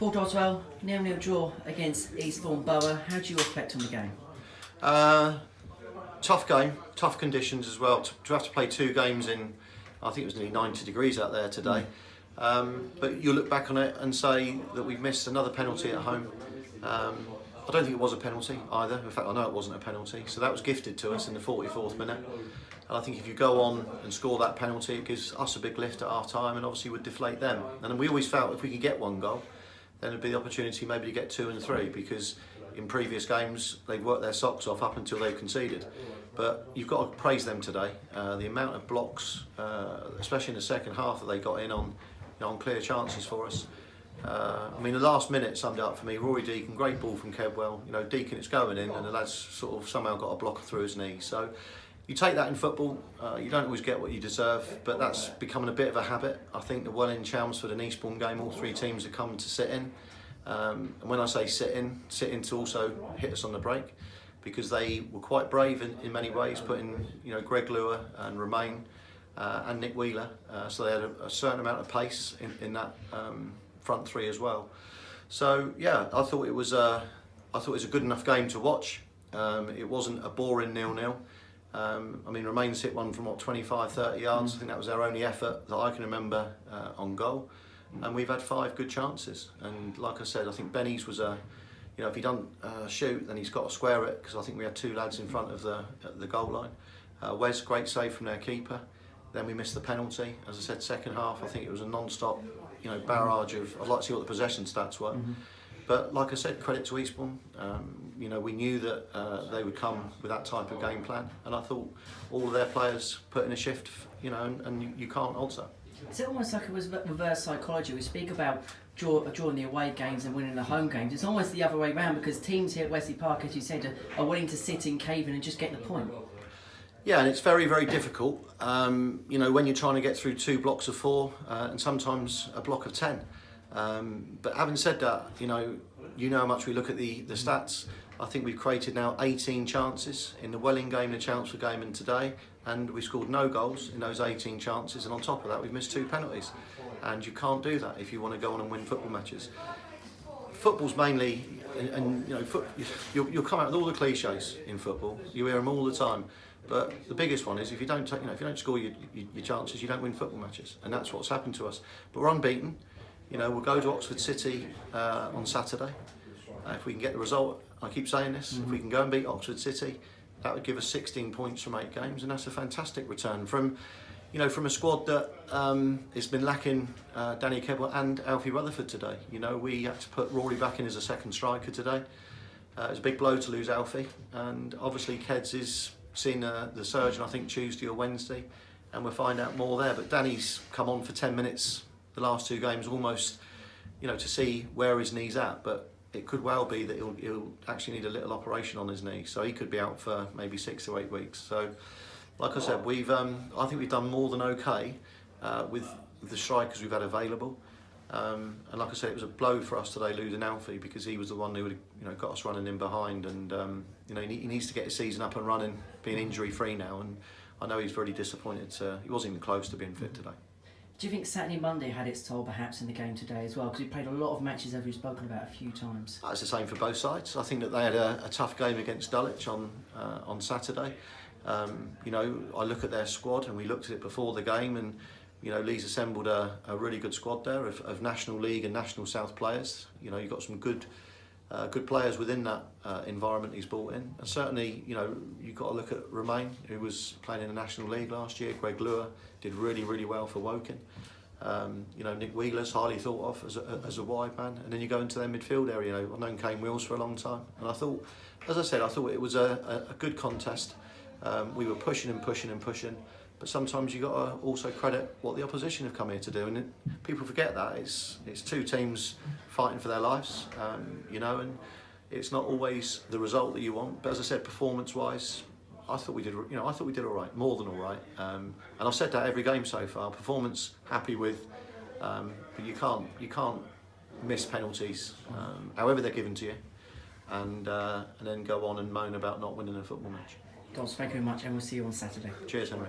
Paul Doswell, 0-0 draw against Eastbourne Borough. How do you reflect on the game? Tough game, tough conditions as well. To have to play two games in, I think it was nearly 90 degrees out there today. But you look back on it and say that we've missed another penalty at home. I don't think it was a penalty either. In fact, I know it wasn't a penalty. So that was gifted to us in the 44th minute. And I think if you go on and score that penalty, it gives us a big lift at half time and obviously would deflate them. And we always felt if we could get one goal, then it'd be the opportunity maybe to get 2 and 3, because in previous games they've worked their socks off up until they've conceded. But you've got to praise them today. The amount of blocks, especially in the second half, that they got in on clear chances for us. I mean, the last minute summed it up for me. Rory Deacon, great ball from Kedwell. Deacon, it's going in, and the lad's sort of somehow got a blocker through his knee. So you take that in football. You don't always get what you deserve, but that's becoming a bit of a habit. I think the Welling, Chelmsford and Eastbourne game, all three teams are coming to sit in. And when I say sit in to also hit us on the break, because they were quite brave in many ways, putting Greg Lure and Romain and Nick Wheeler. So they had a certain amount of pace in that front three as well. So yeah, I thought it was a good enough game to watch. It wasn't a boring 0-0. I mean, Romain's hit one from 25-30 yards. I think that was our only effort that I can remember on goal. And we've had 5 good chances. And like I said, I think Benny's was if he doesn't shoot, then he's got to square it, because I think we had 2 lads in front of the goal line. Wes, great save from their keeper. Then we missed the penalty. As I said, second half, I think it was a non-stop, barrage of. I'd like to see what the possession stats were. But like I said, credit to Eastbourne. We knew that they would come with that type of game plan, and I thought all of their players put in a shift, and you can't alter. Is it almost like it was reverse psychology? We speak about drawing the away games and winning the home games. It's almost the other way around, because teams here at Wesley Park, as you said, are willing to sit in, cave in and just get the point. Yeah, and it's very, very difficult, when you're trying to get through 2 blocks of 4 and sometimes a block of 10. But having said that, you know how much we look at the stats. I think we've created now 18 chances in the Welling game, the Chelmsford game and today, and we scored no goals in those 18 chances, and on top of that we've missed 2 penalties. And you can't do that if you want to go on and win football matches. Football's mainly, you'll come out with all the cliches in football, you hear them all the time. But the biggest one is if you don't score your chances, you don't win football matches, and that's what's happened to us. But we're unbeaten. We'll go to Oxford City on Saturday. If we can get the result, I keep saying this, if we can go and beat Oxford City, that would give us 16 points from 8 games, and that's a fantastic return from a squad that has been lacking Danny Kedwell and Alfie Rutherford today. We had to put Rory back in as a second striker today. It was a big blow to lose Alfie, and obviously Keds is seeing the surgeon, I think Tuesday or Wednesday, and we'll find out more there. But Danny's come on for 10 minutes the last 2 games, almost, to see where his knee's at. But it could well be that he'll actually need a little operation on his knee, so he could be out for maybe 6 to 8 weeks. So, like I said, I think we've done more than okay with the strikers we've had available. And like I said, it was a blow for us today losing Alfie, because he was the one who would have got us running in behind, and he needs to get his season up and running, being injury free now, and I know he's really disappointed. He wasn't even close to being fit today. Do you think Saturday, Monday had its toll perhaps in the game today as well? Because we played a lot of matches, as we've spoken about a few times. It's the same for both sides. I think that they had a tough game against Dulwich on Saturday. I look at their squad, and we looked at it before the game, and Lee's assembled a really good squad there of National League and National South players. You've got some good players within that environment he's brought in. And certainly, you've got to look at Romain, who was playing in the National League last year. Greg Lure did really, really well for Woking. Nick Wheeler's highly thought of as a wide man. And then you go into their midfield area. I've known Kane Wills for a long time. And I thought, as I said, it was a good contest. We were pushing and pushing and pushing. But sometimes you've got to also credit what the opposition have come here to do, and people forget that it's 2 teams fighting for their lives, and it's not always the result that you want. But as I said, performance-wise, I thought we did all right, more than all right. And I've said that every game so far. Performance, happy with, but you can't miss penalties, however they're given to you, and then go on and moan about not winning a football match. Guys, thank you very much, and we'll see you on Saturday. Cheers, Henry.